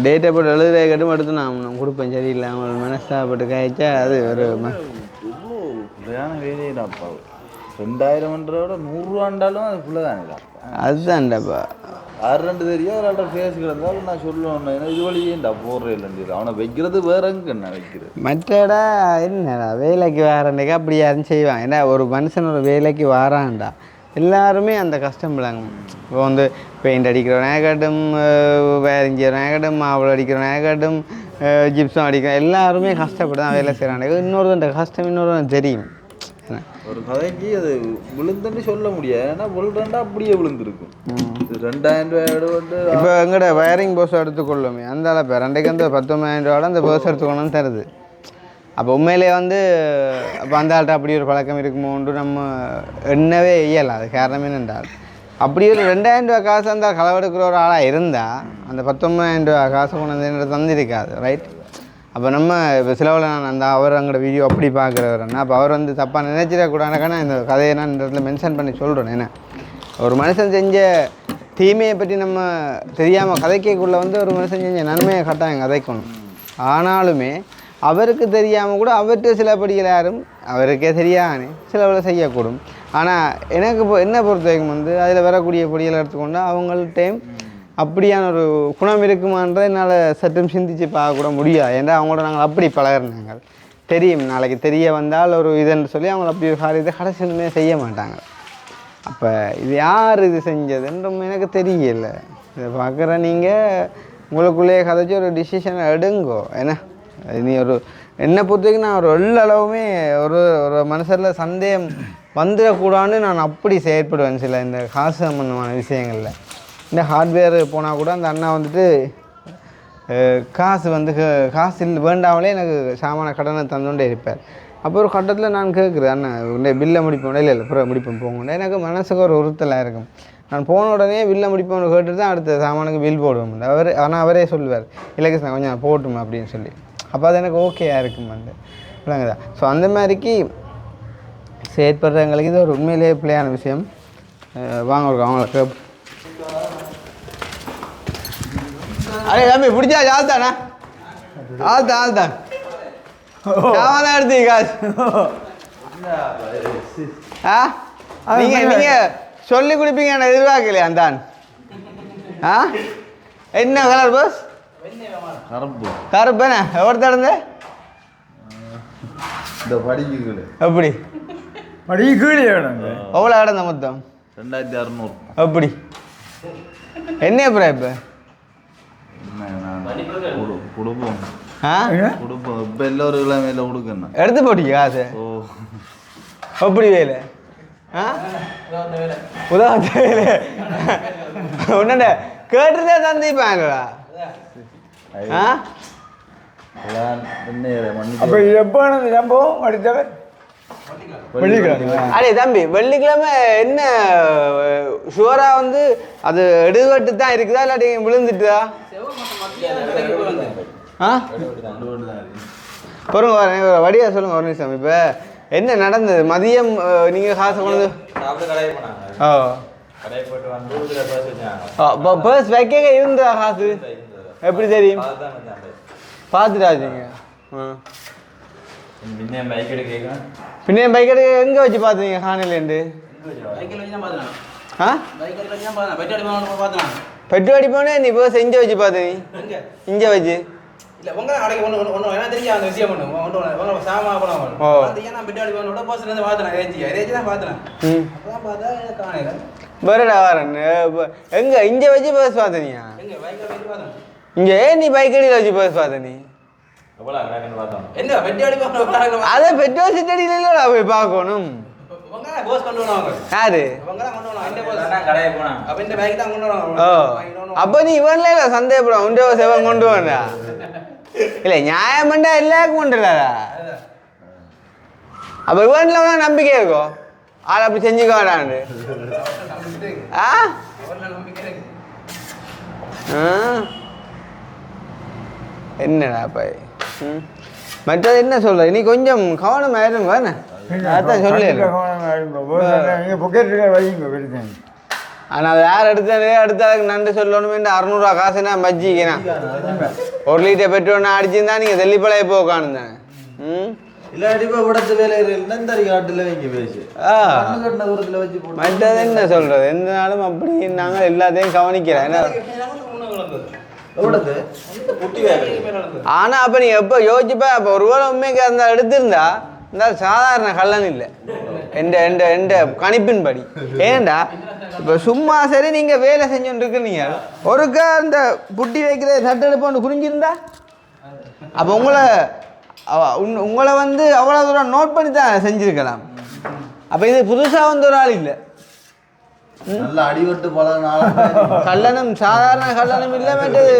டேட்டை போட்டு எழுதுற கட்டும் எடுத்து நான் கொடுப்பேன் சரியில்லை அவங்க மனசாப்பட்டு காய்ச்சா அது ஒரு வேலையிடாப்பா 2000 100 அது ஃபுல்லாக அதுதான்டாப்பா 6 தெரியும் ஒரு ஆள்கிட்ட ஃபேஸ் கிடந்தாலும் நான் சொல்லுவேன் ஏன்னா இது வழியேண்டா போடுற இல்லைன்னு அவனை வைக்கிறது வேற எங்கே என்ன வைக்கிறது மற்றடா என்னடா வேலைக்கு வாரண்டைக்கு அப்படி யாரும் செய்வான் ஏன்னா ஒரு மனுஷன் ஒரு வேலைக்கு வாரான்டா எல்லாருமே அந்த கஷ்டப்படாங்க இப்போ வந்து பெயிண்ட் அடிக்கிறவனாகட்டும் வேரிங் செய்கிறவனாகட்டும் மாவுள் அடிக்கிறவனாகட்டும் ஜிப்ஸும் அடிக்கிறோம் எல்லாருமே கஷ்டப்பட்டு தான் வேலை செய்கிறாங்க இன்னொரு அந்த கஷ்டம் இன்னொரு தெரியும் ஒரு கதைக்கு அது விழுந்துன்னு சொல்ல முடியாது ஏன்னா விழுறா அப்படியே விழுந்துருக்கும் 2000 வந்து இப்போ எங்கட வயரிங் போஸ் எடுத்துக்கொள்ளுமே அந்த அளவு ரெண்டைக்கு வந்து 19,000 அந்த போஸ் எடுத்துக்கொள்ளணும்னு தருது அப்போ உண்மையிலே வந்து அப்போ அந்த ஆள்கிட்ட அப்படி ஒரு பழக்கம் இருக்குமோன்று நம்ம எண்ணவே இயலாம் அது காரணம் என்னென்றால் அப்படி ஒரு 2000 காசு அந்த களவெடுக்கிற ஒரு ஆளாக இருந்தால் அந்த 19,000 காசு கொண்டு வந்து தந்திருக்காது ரைட் அப்போ நம்ம இப்போ சிலவில் நான் அந்த அவர் அங்கோட வீடியோ அப்படி பார்க்குறவர்னா அப்போ அவர் வந்து தப்பாக நினைச்சிடக்கூடாதுனா இந்த கதையை நான் இந்த இடத்துல மென்ஷன் பண்ணி சொல்கிறேன் ஏன்னா ஒரு மனுஷன் செஞ்ச தீமையை பற்றி நம்ம தெரியாமல் கதைக்குள்ளே வந்து ஒரு மனுஷன் செஞ்ச நன்மையை கட்டாயம் கதைக்கணும் ஆனாலுமே அவருக்கு தெரியாமல் கூட அவர்கிட்ட சில படிகள் யாரும் அவருக்கே தெரியாதுன்னு சிலவில் செய்யக்கூடும் ஆனால் எனக்கு இப்போ என்ன பொறுத்த வரைக்கும் வந்து அதில் வரக்கூடிய படிகளை எடுத்துக்கொண்டு அவங்கள்ட்டையும் அப்படியான ஒரு குணம் இருக்குமான்ற என்னால் சற்றும் சிந்தித்து பார்க்கக்கூட முடியாது ஏன்னா அவங்களோட நாங்கள் அப்படி பழகிறனாங்க தெரியும் நாளைக்கு தெரிய வந்தால் ஒரு இதுன்னு சொல்லி அவங்கள அப்படி ஒரு காரியத்தை கடைசியுமே செய்ய மாட்டாங்க அப்போ இது யார் இது செஞ்சதுன்றும் எனக்கு தெரியல இதை பார்க்குற நீங்கள் உங்களுக்குள்ளேயே கதைச்சி ஒரு டிசிஷனை எடுங்கோ ஏன்னா நீ ஒரு என்னை பொறுத்த வரைக்கும் நான் ஒரு எல்லளவுமே ஒரு ஒரு மனுஷரில் சந்தேகம் வந்துடக்கூடாதுன்னு நான் அப்படி செயற்படுவேன் சில இந்த காசு சம்பந்தமான விஷயங்களில் இந்த ஹார்ட்வேர் போனால் கூட அந்த அண்ணா வந்துட்டு காசு வந்து காசு இல்லை வேண்டாமலே எனக்கு சாமான கடனை தந்துகிட்டே இருப்பார் அப்போ ஒரு கட்டத்தில் நான் கேட்குறேன் அண்ணா உடனே பில்லை முடிப்போம் இல்லை அப்புறம் முடிப்போம் போகணும் எனக்கு மனசுக்கு ஒரு உறுத்தலாக இருக்கும் நான் போன உடனே பில்லை முடிப்போம்னு கேட்டுட்டு தான் அடுத்த சாமானுக்கு பில் போடுவோம் ஆனால் அவரே சொல்லுவார் இல்லைங்க சார் கொஞ்சம் போட்டுமா அப்படின்னு சொல்லி அப்போ அது எனக்கு ஓகேயாக இருக்கும் வந்து இல்லைங்கதா ஸோ அந்த மாதிரிக்கு செயற்படுறவங்களுக்கு இது ஒரு உண்மையிலேயே பிள்ளையான விஷயம் வாங்க ஒரு அவங்களுக்கு அடே தம்பி பிடிச்சா ஆள்தானா ஆள்தான் சாமான் எடுத்தீங்க காசு நீங்கள் சொல்லி கொடுப்பீங்க நான் எதிர்பார்க்கலையா அந்தான் என்ன கலர் பஸ் கருப்பு என்ன எவ்வளோ தடந்து எப்படி படிக்கீழே எவ்வளோ இடந்த மொத்தம் 2600 எப்படி என்ன அப்புறம் இப்போ கொடுப்போம் இப்போ எல்லோரும் வேலை கொடுக்கணும் எடுத்து போட்டீங்க காசு எப்படி வேலை உதாரண வேலை ஒன்ன கேட்டுதே தந்திப்பாங்களா அப்போ எப்போ சம்பவம் அடுத்தவர் அடே தம்பி வெள்ளிக்கிழமை என்ன ஷுவரா வந்து அது எடுவட்டு தான் இருக்குதா இல்லாட்டி விழுந்துட்டுதா பொருங்க வரேன் வடியா சொல்லுங்க ஒரு நிமிஷம் இப்போ என்ன நடந்தது மதியம் நீங்கள் காசு கொண்டு பர்ஸ் வைக்க இருந்தா காசு எப்படி தெரியும் பார்த்துட்டாச்சுங்க பின்ன பைக் எடுக்க எங்கே வச்சு பார்த்தீங்க காணையிலேருந்து பெட்ரோல் அடிப்போனே நீ இப்போ இங்கே வச்சு பார்த்து நீ இங்கே வச்சு பரடா வரேன் எங்க இங்க வச்சு பஸ் பார்த்தனியா இங்க ஏன் நீ பைக் அடியில் வச்சு பஸ் பார்த்த நீ அதை பெட்ரோல் சிட்டடியில போய் பார்க்கணும் யாரு அப்ப நீ இவன்ல இல்ல சந்தேகப்படும் உண்டோ செவன் கொண்டு வந்தா இல்ல நியாயம் பண்ணா எல்லாருக்கும் கொண்டுலாரா அப்ப இவன்ல நம்பிக்கை இருக்கும் ஆள் அப்படி செஞ்சுக்க வேண்டான்னு என்னடா பாய் மற்றது என்ன சொல்ற நீ கொஞ்சம் கவனமா இருங்க வேணே அதான் சொல்லு ஆனால் அது யார் எடுத்தாலே அடுத்தாளுக்கு நன்றி சொல்லணுமே 600 காசு நான் வச்சிக்கிறேன் 1 லிட்டர் பெட்ரோல் அடிச்சிருந்தா நீங்கள் தெல்லிப்பழைய போ காணுந்தானே மற்றது என்ன சொல்றது எந்த நாளும் அப்படி நாங்கள் எல்லாத்தையும் கவனிக்கிறேன் ஆனா அப்ப நீ எப்ப யோசிப்ப அப்ப ஒருவேளை உண்மைக்கு அந்த எடுத்திருந்தா இந்த சாதாரண கள்ளன் இல்லை எந்த கணிப்பின்படி ஏன்டா இப்ப சும்மா சரி நீங்க வேலை செஞ்சுட்டு இருக்கீங்க ஒருக்கா அந்த புட்டி வைக்கிற சட்டெடுப்பு ஒன்று குறிஞ்சிருந்தா அப்ப உங்களை வந்து அவ்வளவு தூரம் நோட் பண்ணி தான் செஞ்சிருக்கலாம் அப்ப இது புதுசா வந்து ஒரு ஆள் இல்லை நல்ல அடிபட்டு பல நாள் கல்லணம் சாதாரண கல்லணம் இல்லை மேட்டது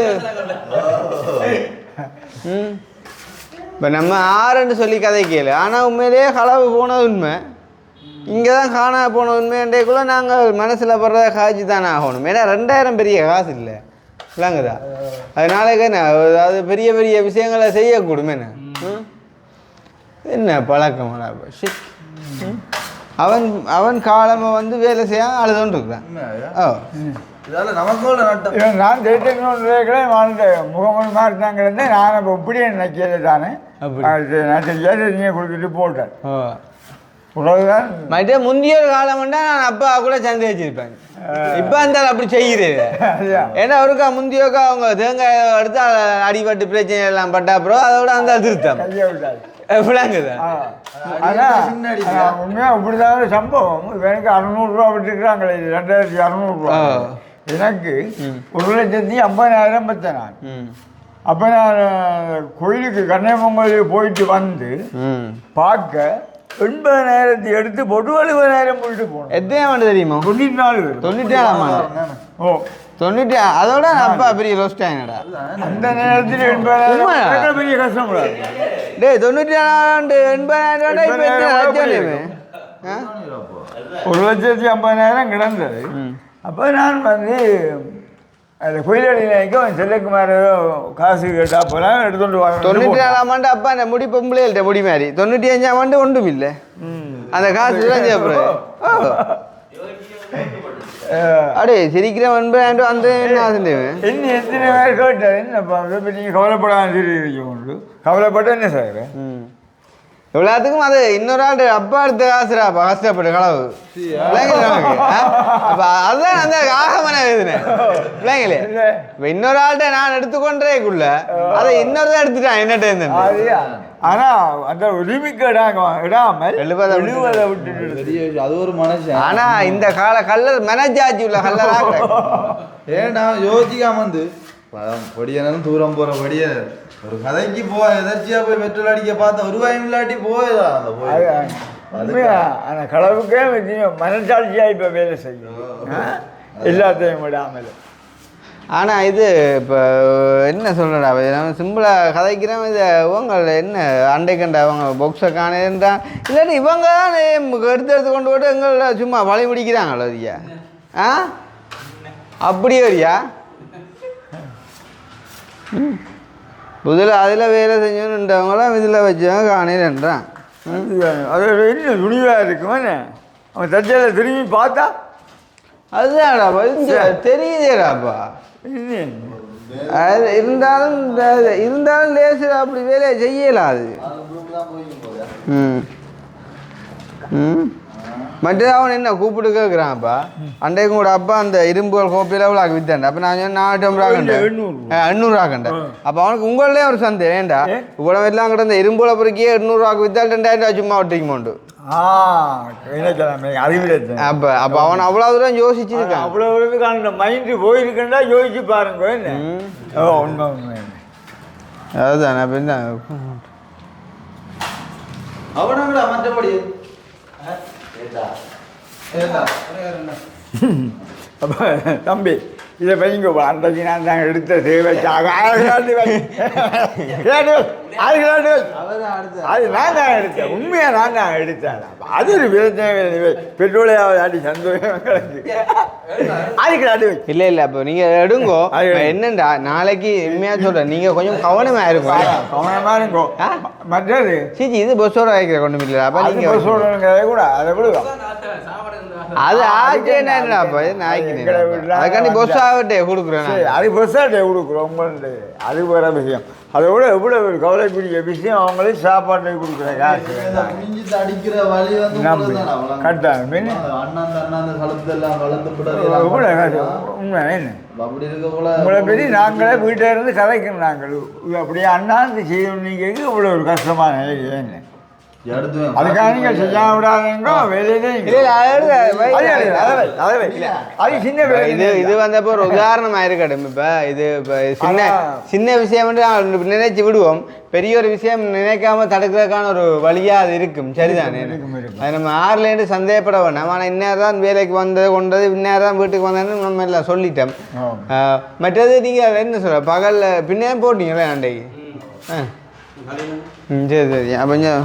இப்போ நம்ம ஆறுன்னு சொல்லி கதை கேளு ஆனால் உண்மையிலேயே களவு போனது உண்மை இங்கே தான் காணா போன உண்மைன்றக்குள்ளே நாங்கள் மனசில் படுறத காய்ச்சி தானே ஆகணும் ஏன்னா 2000 பெரிய காசு இல்லை இல்லைங்கதா அதனால என்ன அது பெரிய பெரிய விஷயங்களை செய்யக்கூடும் என்ன பழக்கமாடா அவன் காலமாக வந்து வேலை செய்ய அழுதுன்னு இருக்கிறான் நான் தேட்டங்களே வாழ்ந்தேன் முகமது மாறினாங்கிறதே நான் இப்போ இப்படியே நினைக்கிறது தானே நான் தெரியாது நீங்கள் கொடுத்துட்டு போட்டேன் உலகதான் மற்ற முந்தைய ஒரு காலம்னா நான் அப்பா கூட சந்தேகிச்சிருப்பேன் இப்போ அந்த அப்படி செய்யுது ஏன்னா ஒருக்கா முந்தையோக்கா அவங்க தேங்காய் எடுத்து அடிபட்டு பிரச்சனை எல்லாம் பட்டா அப்புறம் அதோட அந்த திருத்தம் விளங்குதா உண்மையாக இப்படிதான் சம்பவம் எனக்கு 600 விட்டுருக்காங்களே 2600 எனக்கு 1,50,000 பத்தேன் நான் அப்போ நான் கோயிலுக்கு கன்னியாகுமரிக்கு போயிட்டு வந்து பார்க்க 80,000 எடுத்து போட்டு 70,000 போயிட்டு போனோம் எத்தனை ஆண்டு தெரியுமா 94 ஆண்டு ஓ 90 அதோட அப்பா பெரிய ரோஸ்ட் ஆகினடா அந்த நேரத்தில் 80,000 பெரிய கஷ்டம் டேய் 94 80,000 1,50,000 கிடந்தது அப்போ நான் வந்து அந்த கோயிலடிக்கு செல்லக்குமார் காசு கேட்டா போலாம் எடுத்துட்டு வாங்க 94 ஆண்டு அப்பா அந்த முடி பொம்பளைகள்ட்ட முடி மாதிரி 95 ஆண்டு ஒன்றும் இல்லை அந்த காசு தான் தேவைப்படுது அடே சிரிக்கிற 9,000 அந்த என்ன என்ன எத்தனை பேர் கேட்டார் என்னப்பா நீங்கள் கவலைப்படாமல் சிரிக்கிறீங்க கவலைப்பட்ட என்ன சார் இவ்வளோத்துக்கும் அது இன்னொரு ஆள் அப்பா எடுத்த காசுடாப்பா கஷ்டப்பட்டு களவு அப்போ அதுதான் அந்த ஆகமன எழுதுனேன் பிள்ளைங்களே இப்போ இன்னொரு ஆள்கிட்ட நான் எடுத்துக்கொண்டேக்குள்ள அதை இன்னொரு தான் எடுத்துட்டான் என்னட்ட இருந்தேன் ஆனால் அந்த உரிமைக்கு இடாமல் விட்டுட்டு அது ஒரு மனுஷன் ஆனா இந்த கால கல்லர் மனஜாட்சி உள்ள கல்லரா ஏன்னா யோசிக்காம வந்து படியனும் தூரம் போற படியன் ஒரு கதைக்கு எதர்ச்சியா போய் பெட்ரோல் அடிக்க பார்த்தா ஒரு வாயும் இல்லாட்டி போயிடா அந்த களவுக்கே மனசாட்சியா இப்ப வேலை செய்யும் எல்லாத்தையும் விடாமல் ஆனால் இது இப்போ என்ன சொல்கிறடா நம்ம சிம்பிளாக கதைக்கிறோம் இது இவங்க என்ன அண்டைக்கண்டா அவங்க பொக்ஸை காணேன்றா இல்லாட்டி இவங்க தான் எடுத்து கொண்டு போட்டு எங்களை சும்மா வழி பிடிக்கிறாங்களோ ஐயா அப்படியே வரியா புதில் அதில் வேலை செஞ்சவங்களாம் இதில் வச்சவங்க காணேன்றான் அது என்ன துணிவாக இருக்குமே அவன் தச்சையில் திரும்பி பார்த்தா அதுதான்டாப்பா தெரியுதேடாப்பா அது இருந்தாலும் லேசு அப்படி வேலையை செய்யலாம் அது மற்றது அவன் என்ன கூப்பிட்டு கேட்குறான்ப்பா அண்டைக்கும் கூட அப்பா அந்த இரும்புகள் கோப்பையில் அவ்வளோ வித்தாண்டா அப்போ நான் சொன்னேன் 800 கண்டேன் அப்போ அவனுக்கு உங்களே ஒரு சந்தை வேண்டா இவ்வளோ எல்லாம் கிட்ட இந்த இரும்புகளை பொறுக்கியே 800 வித்தால் 2000 சும்மா ஒட்டிக்கு மாண்டு அப்போ அப்போ அவன் அவ்வளோ தூரம் யோசிச்சிருக்கான் அவ்வளோ தூரத்துக்கு மைண்டு போயிருக்கா யோசிச்சு பாருங்க என்ன உண்மை உண்மை அதுதான் அப்போ என்ன அவனோட மற்றபடி அப்போ தம்பி இதை வைங்க அன்றைக்கு நான் தான் எடுத்த சேவை அது நான் தான் எடுத்தேன் உண்மையாக நான் தான் எடுத்தேன் அது ஒரு பிரச்சனை பெட்ரோலையாவது ஆட்டி சந்தோஷம் கிடக்கு அதுக்கு ஆட்டி இல்லை இல்லை அப்போ நீங்கள் எடுங்கோ என்னண்டா நாளைக்கு உண்மையாக சொல்கிறேன் நீங்கள் கொஞ்சம் கவனமாக இருக்கும் கவனமாக இருக்கும் மற்றது சீச்சி இது பஸ்ஸோட வைக்கிற கொண்டு இல்லை அப்போ நீங்கள் பஸ்ஸோட கூட அதை விடுவோம் அது ஆக்கினா அப்போ அதுக்காண்டி பஸ் ஆகட்டே கொடுக்குறேன் அது பஸ்ஸாட்டே கொடுக்குறோம் உங்கள்கிட்ட அது வேற விஷயம் அதை விட எவ்வளோ ஒரு கவலைக்குரிய விஷயம் அவங்களே சாப்பாட்டை கொடுக்குற காசு அடிக்கிற வழி வந்து கட்டாயம் உண்மை என்ன உங்களை பற்றி நாங்களே வீட்டில் இருந்து கதைக்கணும் நாங்கள் அப்படியே அண்ணாந்து செய்யணும் நீங்கள் இவ்வளோ ஒரு கஷ்டமான நிலை என்ன அதுக்காக நீங்கள் செய்ய விடாதீங்க வெளியிலே அது சின்ன இது வந்தப்போ ஒரு உதாரணமாக இருக்கட்டும் இப்போ இது சின்ன சின்ன விஷயம் நினைச்சு விடுவோம் பெரிய ஒரு விஷயம் நினைக்காம தடுக்கிறதுக்கான ஒரு வழியாக அது இருக்கும் சரிதானே அது நம்ம ஆறுலேருந்து சந்தேகப்பட வேண்டாம் ஆனால் இந்நேரம் தான் வேலைக்கு வந்தது கொண்டது இந்நேரம் தான் வீட்டுக்கு வந்ததுன்னு நம்ம எல்லாம் சொல்லிட்டோம் மற்றது நீங்கள் என்ன சொல்ற பகலில் பின்னே போட்டீங்களே அன்றைக்கு சரி சரி கொஞ்சம்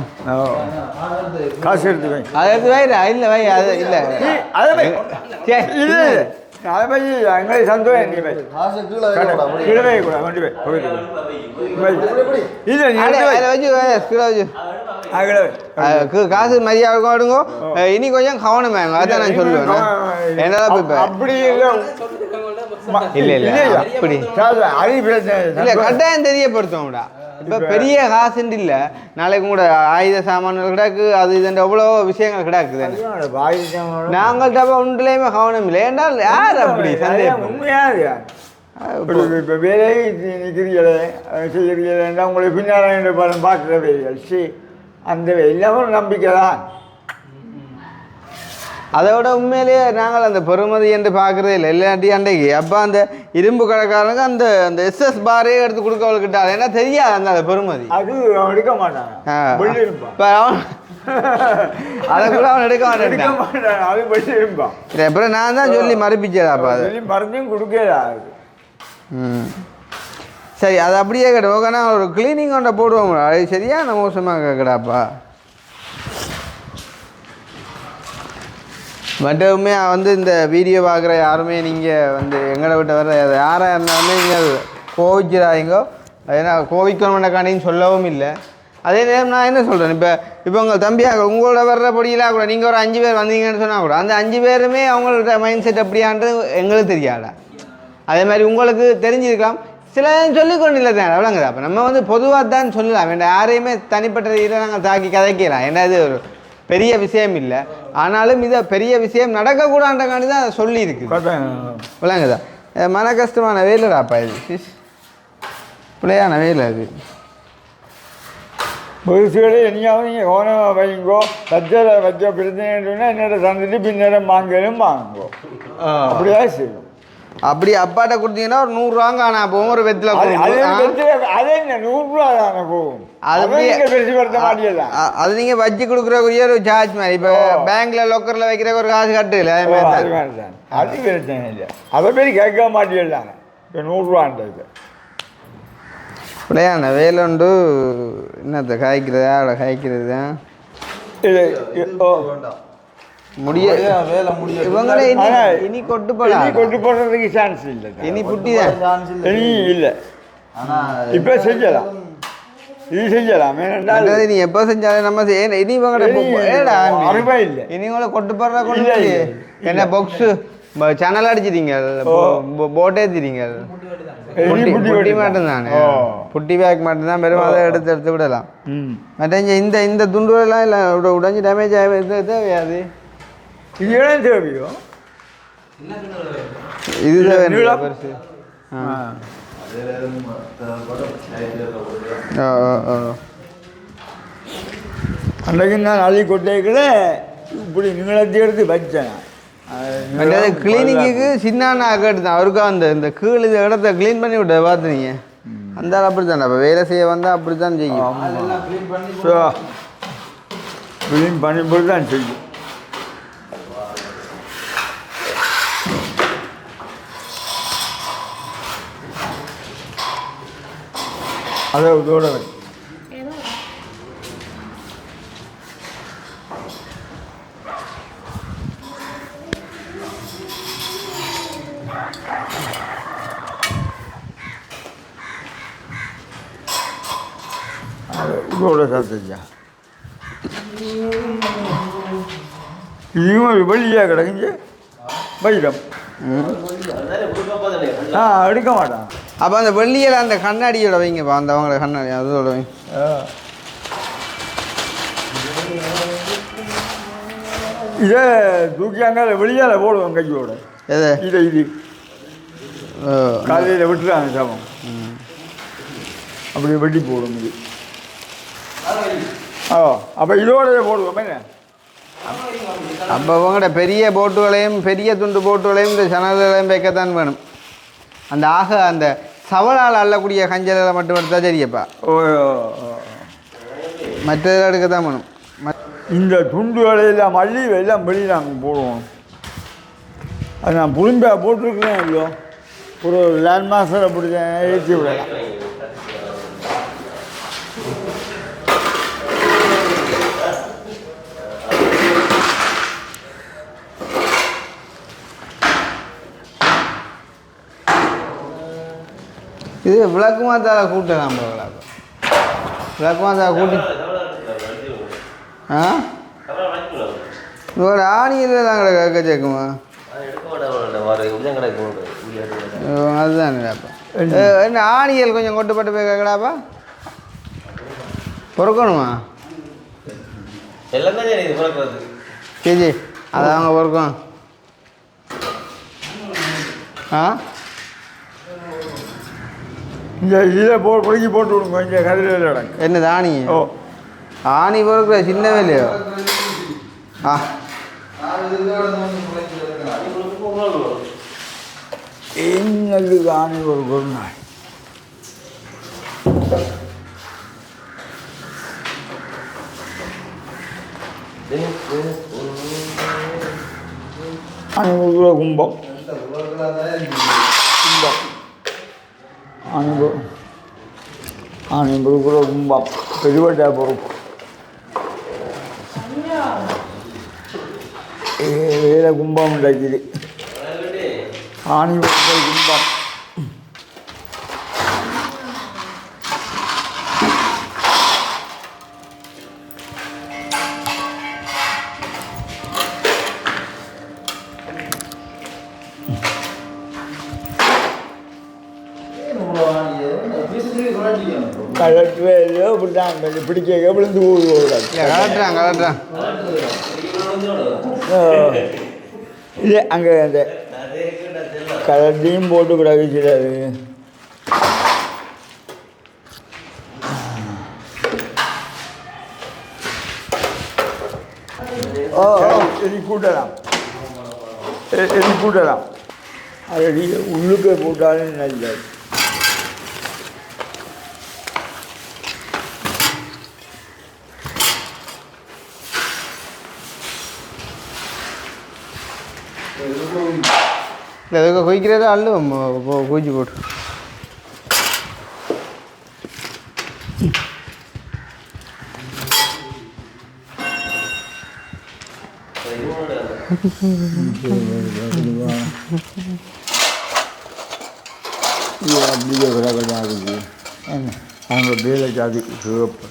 காசு எடுத்து வை அதை எடுத்து வைடா இல்லை வை அது இல்லை அதை வை இல்லை அதை வை எங்களை சந்தோஷம் நீ வை கீழே வை கூட வண்டி வை காசு மரியாதை எடுங்கோ இனி கொஞ்சம் கவனம் வேணும் அதான் நான் சொல்லுவேன் என்னதான் இப்போ அப்படி இல்லை இல்லை அப்படி இல்லை கட்டாயம் தெரியப்படுத்துவோம்டா இப்போ பெரிய காசுண்டு இல்லை நாளைக்கு கூட ஆயுத சாமான்கள் கிடக்கு அது இதுன்ற எவ்வளோ விஷயங்கள் கிடக்குது நாங்கள்கிட்ட ஒன்றுலேயுமே கவனம் இல்லை என்றால் யார் அப்படி சந்தேகம் உண்மையாது இப்போ வேலையை நிற்கிறீங்களே செய்கிறீங்களா உங்களுக்கு பின்னாடி படம் பார்க்குற வேலைகள் சரி அந்த எல்லாமே நம்பிக்கை தான் அதை விட உண்மையிலேயே நாங்கள் அந்த பெருமதி என்று பார்க்குறதே இல்லை இல்லாட்டி அன்றைக்கு அப்போ அந்த இரும்பு கடைக்காரங்க அந்த அந்த எஸ்எஸ் பாரே எடுத்து கொடுக்கவள்கிட்ட ஏன்னா தெரியாது அந்த பெருமதி அது எடுக்க மாட்டான் இப்போ அதை கூட அவன் எடுக்க மாட்டேன் அது பள்ளி இருப்பான் அப்புறம் நான் தான் சொல்லி மறுப்பிச்சதாப்பா அது மருந்தையும் கொடுக்கல சரி அது அப்படியே கேட்டோம் ஆனால் ஒரு கிளீனிங் ஒன்றை போடுவோம் அது சரியான மோசமாக கேட்கடாப்பா மற்றவுமே வந்து இந்த வீடியோ பார்க்குற யாருமே நீங்கள் வந்து எங்களை விட்டு வர யாராக இருந்தாலுமே நீங்கள் கோவிச்சிடாதீங்கோ ஏன்னா கோவிக்கணும்னக்காண்டின்னு சொல்லவும் இல்லை அதே நேரம் நான் என்ன சொல்கிறேன் இப்போ உங்கள் தம்பியாக உங்களோட வர்றபடியெல்லாம் கூட நீங்கள் ஒரு 5 பேர் வந்தீங்கன்னு சொன்னால் கூட அந்த 5 பேருமே அவங்களோட மைண்ட் செட் அப்படியான்றது எங்களுக்கு தெரியாதா அதே மாதிரி உங்களுக்கு தெரிஞ்சிருக்கலாம் சில சொல்லிக்கொண்டு இல்லை தான் எவ்வளோங்குதா அப்போ நம்ம வந்து பொதுவாக தான் சொல்லலாம் வேண்டாம் யாரையுமே தனிப்பட்ட இதில் நாங்கள் தாக்கி கதைக்கலாம் ஏன்னா இது ஒரு பெரிய விஷயம் இல்லை ஆனாலும் இதை பெரிய விஷயம் நடக்கக்கூடாதுக்காண்டி தான் அதை சொல்லியிருக்கு விளங்குதா மன கஷ்டமான வேலைடாப்பா இது பிள்ளையான வேலை அது புதுசுகளே எங்கேயாவது நீங்கள் கவனமாக வைங்கோ தச்சலை வச்ச பிரச்சனைன்னா என்னோட தந்துட்டு பின்னேரம் வாங்கலும் வாங்கோ அப்படியா செய்யும் அப்படி அப்பாட்ட கொடுத்தீங்கன்னா ஒரு 100 ரூபாங்க ஆனால் போகும் ஒரு வெத்தில அதே என்ன 100 ரூபா தானே போகும் அது நீங்கள் வச்சு கொடுக்குறக்குரிய ஒரு சார்ஜ் மாதிரி இப்போ பேங்க்ல லோக்கரில் வைக்கிற ஒரு காசு கட்டுல அது பிரச்சனை இல்லை அதை பேர் கேட்க மாட்டேங்கிறாங்க இப்போ 100 ரூபான்றது பிள்ளையான வேலை உண்டு என்னத்தை காய்க்கிறதா அவளை காய்க்கிறது தான் இவங்களே இனி கொட்டு போடுறதுக்கு சான்ஸ் இல்லை இனி புட்டி தான் இனி இல்லை இப்போ செஞ்சலாம் இது செஞ்சலாம் நீ எப்போ செஞ்சாலும் நம்ம இனி இவங்க இல்லை இனி உங்களை கொட்டு போடுறா கொண்டு என்ன பாக்ஸு சேனல் அடிச்சிட்டீங்க போட்டே ஏற்றிட்டீங்க புட்டி மட்டும்தானே புட்டி பேக் மட்டும்தான் வெறும் அதை எடுத்து விடலாம் மற்ற இந்த இந்த துண்டுலாம் இல்லை உடஞ்சி டேமேஜ் ஆகிடுது தேவையாது இது தேவையோ இது தேவை பெருசு அன்றைக்கு நான் அள்ளி கொட்டைக்குள்ள இப்படி நீளத்தை எடுத்து வச்சேன் கிளீனிக்கு சின்ன ஆக்கட்டு தான் அவருக்கா அந்த இந்த கீழ் இந்த இடத்த க்ளீன் பண்ணி விட்ட பார்த்துனீங்க அந்த அப்படி தானே அப்போ வேலை செய்ய வந்தால் அப்படி தான் செய்யும் க்ளீன் பண்ணி போட்டு தான் செய்யும் அதை இதோட இதோட சாப்பிட்டா இதுவும் ஒரு வெள்ளியாக கிடக்குங்க வைரம் எடுக்க மாட்டான். அப்போ அந்த வெள்ளியில் அந்த கண்ணாடியோட வைங்கப்பா, அந்த அவங்களோட கண்ணாடி அதோட வைங்க. இதே தூக்கியாங்க வெளியால் போடுவோம் கையோட. எது இது காலையில் விட்டுறாங்க சாபம், அப்படி வெட்டி போடும் இது. அப்போ இதோட போடுவோம் என்ன. அப்போ உங்களோட பெரிய போட்டுகளையும் பெரிய துண்டு போட்டுகளையும் இந்த சனல்களையும் வைக்கத்தான் வேணும். அந்த அந்த சவலால் அள்ளக்கூடிய கஞ்சலை மட்டும் எடுத்தால் சரியப்பா. மற்றதில் எடுக்கத்தான் வேணும். இந்த துண்டுகளை எல்லாம் மல்லி எல்லாம் வெளியே நாங்கள் போடுவோம். அது நான் புளிம்பா போட்டிருக்கிறேன் இல்லையோ, ஒரு லேண்ட் மாஸ்டர் அப்படி ஏற்றி விடலாம். இது விளக்கு மாத்தால கூட்டலாம், விளக்கு மாத்தால கூட்டி இதோட ஆணியில் தான் கேட்க சேர்க்குமா? அதுதான் என்ன ஆணியல் கொஞ்சம் கொட்டுப்பட்டு போய் கேட்கடாப்பா, பொறுக்கணுமா? கேஜி அதை அவங்க பொறுக்கும். இந்த இதில் பொறுக்கி போட்டு விடுங்க இந்த கதிரையில் இடங்க. என்னது ஆணி? ஆணி பொறுக்கிற சின்ன வேலையோ? என்னது ஆணி ஒரு பொருள் ஆணி ஒரு கும்பம் ஆணிபுருக்குற கும்பம் பெருவட்டா பொறுப்பு வேலை கும்பம் உண்டாக்கிது. ஆணிபுருக்குற கும்பம் கலட்டுவேலையோ இப்படிதான் பிடிக்க விழுந்து ஊருவாங்க. கலட்டுறான் இல்லை அங்கே அந்த கலட்டையும் போட்டு கூடாது சிலது. எலி கூட்டலாம் அது உள்ளுக்கு போட்டாலும் நல்லது. எதுக்கு குயிக்கிறதோ அள்ளுவோம் குயிச்சு போட்டு. அப்படியே விலகதான் இருக்குது. அவங்க வேலை ஜாதி சிவப்பு